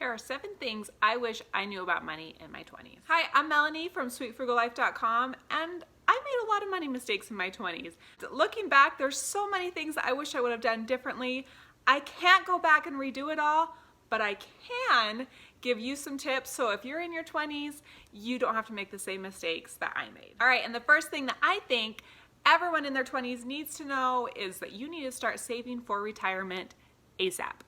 here are 7 things I wish I knew about money in my 20s. Hi, I'm Melanie from sweetfrugallife.com, and I made a lot of money mistakes in my 20s. Looking back, there's so many things that I wish I would have done differently. I can't go back and redo it all, but I can give you some tips so if you're in your 20s, you don't have to make the same mistakes that I made. All right, and the first thing that I think everyone in their 20s needs to know is that you need to start saving for retirement ASAP.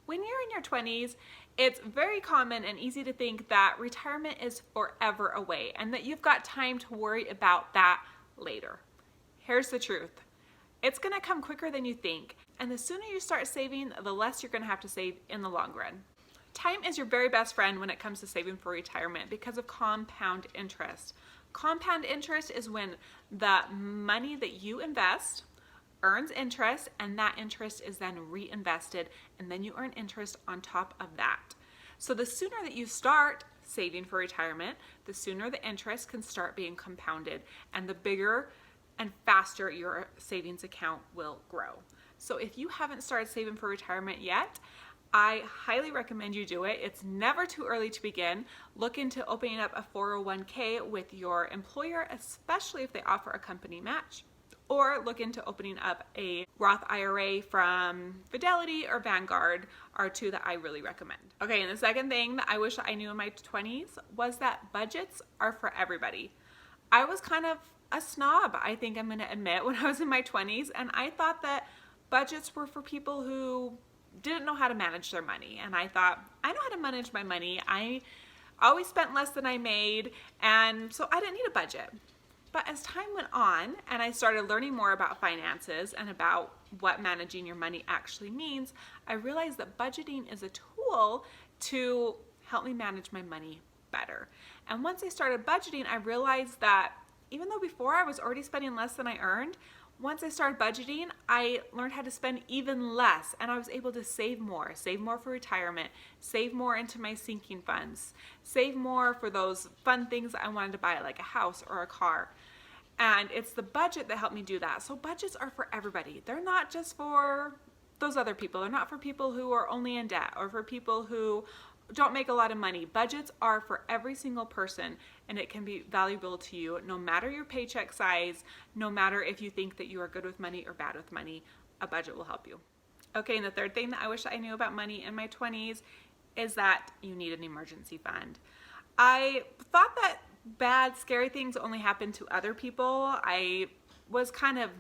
When you're in your 20s, it's very common and easy to think that retirement is forever away and that you've got time to worry about that later. Here's the truth. It's gonna come quicker than you think, and the sooner you start saving, the less you're gonna have to save in the long run. Time is your very best friend when it comes to saving for retirement because of compound interest. Compound interest is when the money that you invest earns interest, and that interest is then reinvested, and then you earn interest on top of that. So the sooner that you start saving for retirement, the sooner the interest can start being compounded, and the bigger and faster your savings account will grow. So if you haven't started saving for retirement yet, I highly recommend you do it. It's never too early to begin. Look into opening up a 401k with your employer, especially if they offer a company match. Or look into opening up a Roth IRA from Fidelity or Vanguard are 2 that I really recommend. Okay, and the second thing that I wish I knew in my 20s was that budgets are for everybody. I was kind of a snob, I think I'm gonna admit, when I was in my 20s, and I thought that budgets were for people who didn't know how to manage their money. And I thought, I know how to manage my money. I always spent less than I made, and so I didn't need a budget. But as time went on and I started learning more about finances and about what managing your money actually means, I realized that budgeting is a tool to help me manage my money better. And once I started budgeting, I realized that even though before I was already spending less than I earned, once I started budgeting, I learned how to spend even less, and I was able to save more for retirement, save more into my sinking funds, save more for those fun things I wanted to buy, like a house or a car. And it's the budget that helped me do that. So budgets are for everybody. They're not just for those other people. They're not for people who are only in debt or for people who don't make a lot of money. Budgets are for every single person, and it can be valuable to you no matter your paycheck size, no matter if you think that you are good with money or bad with money, a budget will help you. Okay, and the third thing that I wish I knew about money in my 20s is that you need an emergency fund. I thought that bad, scary things only happen to other people. I was kind of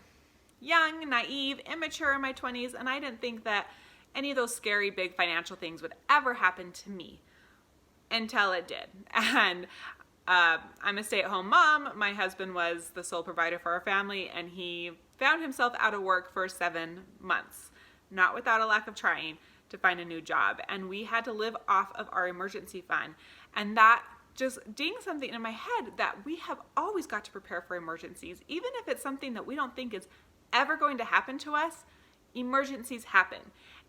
young, naive, immature in my 20s, and I didn't think that any of those scary big financial things would ever happen to me until it did. And I'm a stay-at-home mom. My husband was the sole provider for our family, and he found himself out of work for 7 months, not without a lack of trying to find a new job. And we had to live off of our emergency fund. And that just dinged something in my head that we have always got to prepare for emergencies. Even if it's something that we don't think is ever going to happen to us, emergencies happen.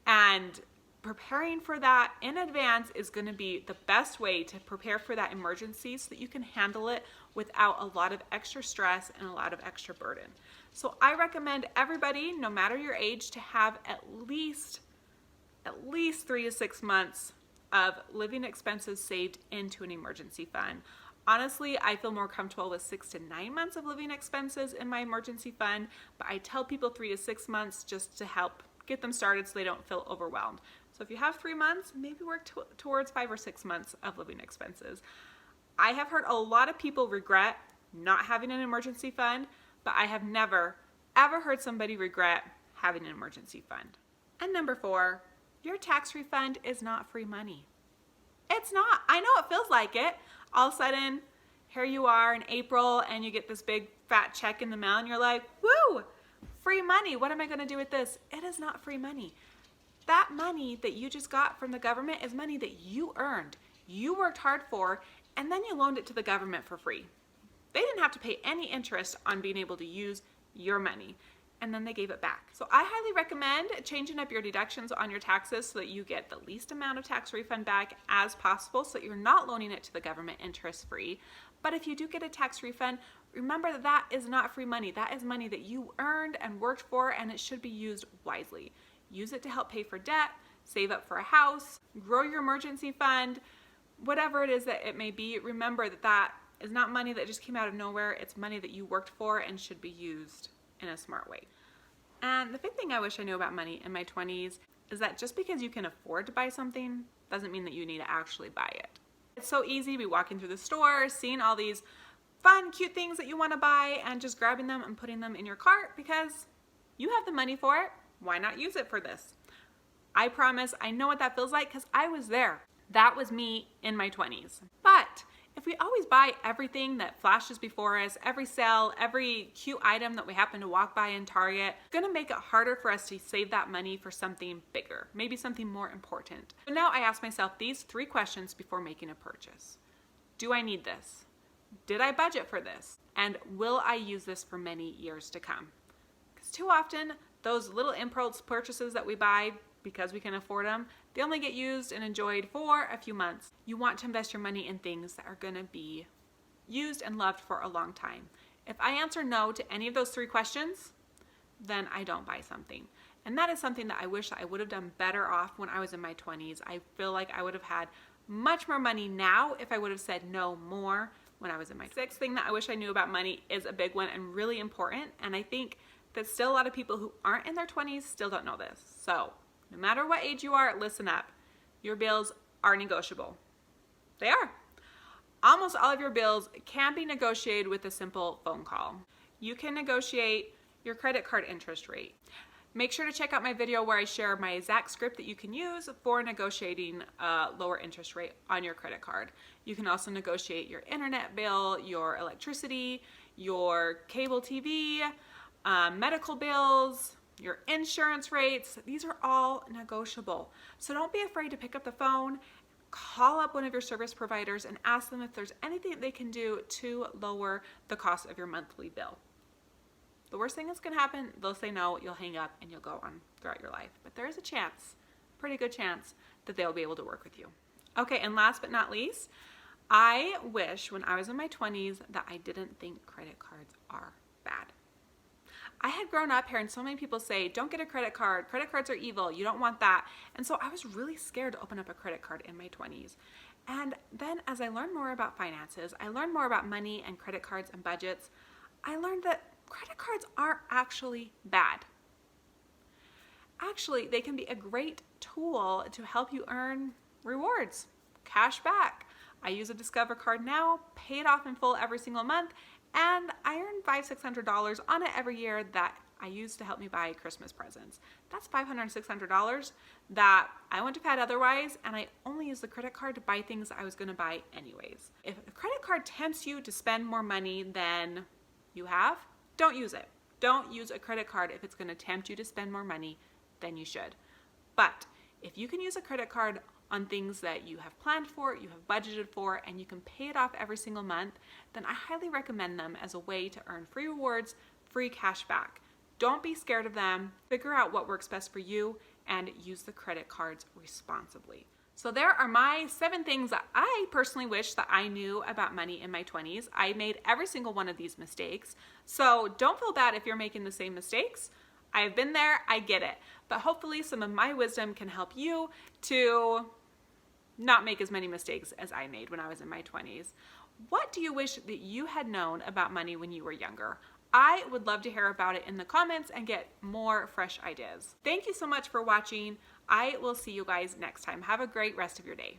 And preparing for that in advance is going to be the best way to prepare for that emergency so that you can handle it without a lot of extra stress and a lot of extra burden. So I recommend everybody, no matter your age, to have at least 3 to 6 months of living expenses saved into an emergency fund. Honestly, I feel more comfortable with 6 to 9 months of living expenses in my emergency fund, but I tell people 3 to 6 months just to help get them started so they don't feel overwhelmed. So if you have 3 months, maybe work towards 5 or 6 months of living expenses. I have heard a lot of people regret not having an emergency fund, but I have never, ever heard somebody regret having an emergency fund. And number 4, your tax refund is not free money. It's not. I know it feels like it. All of a sudden, here you are in April and you get this big fat check in the mail and you're like, woo, free money. What am I going to do with this? It is not free money. That money that you just got from the government is money that you earned, you worked hard for, and then you loaned it to the government for free. They didn't have to pay any interest on being able to use your money, and then they gave it back. So I highly recommend changing up your deductions on your taxes so that you get the least amount of tax refund back as possible so that you're not loaning it to the government interest free. But if you do get a tax refund, remember that that is not free money. That is money that you earned and worked for, and it should be used wisely. Use it to help pay for debt, save up for a house, grow your emergency fund, whatever it is that it may be. Remember that that is not money that just came out of nowhere. It's money that you worked for and should be used in a smart way. And the fifth thing I wish I knew about money in my 20s is that just because you can afford to buy something doesn't mean that you need to actually buy it. It's so easy to be walking through the store, seeing all these fun, cute things that you want to buy and just grabbing them and putting them in your cart because you have the money for it. Why not use it for this? I promise I know what that feels like because I was there. That was me in my 20s. But if we always buy everything that flashes before us, every sale, every cute item that we happen to walk by in Target, it's gonna make it harder for us to save that money for something bigger, maybe something more important. So now I ask myself these 3 questions before making a purchase. Do I need this? Did I budget for this? And will I use this for many years to come? Because too often, those little impulse purchases that we buy because we can afford them, they only get used and enjoyed for a few months. You want to invest your money in things that are gonna be used and loved for a long time. If I answer no to any of those 3 questions, then I don't buy something. And that is something that I wish I would have done better off when I was in my 20s. I feel like I would have had much more money now if I would have said no more when I was in my 6th thing that I wish I knew about money is a big one and really important. And I think that still a lot of people who aren't in their 20s still don't know this. So no matter what age you are, listen up. Your bills are negotiable. They are. Almost all of your bills can be negotiated with a simple phone call. You can negotiate your credit card interest rate. Make sure to check out my video where I share my exact script that you can use for negotiating a lower interest rate on your credit card. You can also negotiate your internet bill, your electricity, your cable TV, medical bills, your insurance rates. These are all negotiable. So don't be afraid to pick up the phone, call up one of your service providers and ask them if there's anything they can do to lower the cost of your monthly bill. The worst thing that's gonna happen, they'll say no, you'll hang up and you'll go on throughout your life. But there is a chance, pretty good chance, that they'll be able to work with you. Okay, and last but not least, I wish when I was in my 20s that I didn't think credit cards are bad. I had grown up hearing so many people say, don't get a credit cards are evil, you don't want that. And so I was really scared to open up a credit card in my 20s. And then as I learned more about finances, I learned more about money and credit cards and budgets, I learned that credit cards aren't actually bad. Actually, they can be a great tool to help you earn rewards, cash back. I use a Discover card now, pay it off in full every single month, and I earn $500-600 on it every year that I use to help me buy Christmas presents. That's $500-600 that I wouldn't have had otherwise, and I only use the credit card to buy things I was gonna buy anyways. If a credit card tempts you to spend more money than you have, don't use it. Don't use a credit card if it's gonna tempt you to spend more money than you should. But if you can use a credit card on things that you have planned for, you have budgeted for, and you can pay it off every single month, then I highly recommend them as a way to earn free rewards, free cash back. Don't be scared of them. Figure out what works best for you and use the credit cards responsibly. So there are my 7 things that I personally wish that I knew about money in my 20s. I made every single one of these mistakes. So don't feel bad if you're making the same mistakes. I've been there, I get it. But hopefully some of my wisdom can help you to not make as many mistakes as I made when I was in my 20s. What do you wish that you had known about money when you were younger? I would love to hear about it in the comments and get more fresh ideas. Thank you so much for watching. I will see you guys next time. Have a great rest of your day.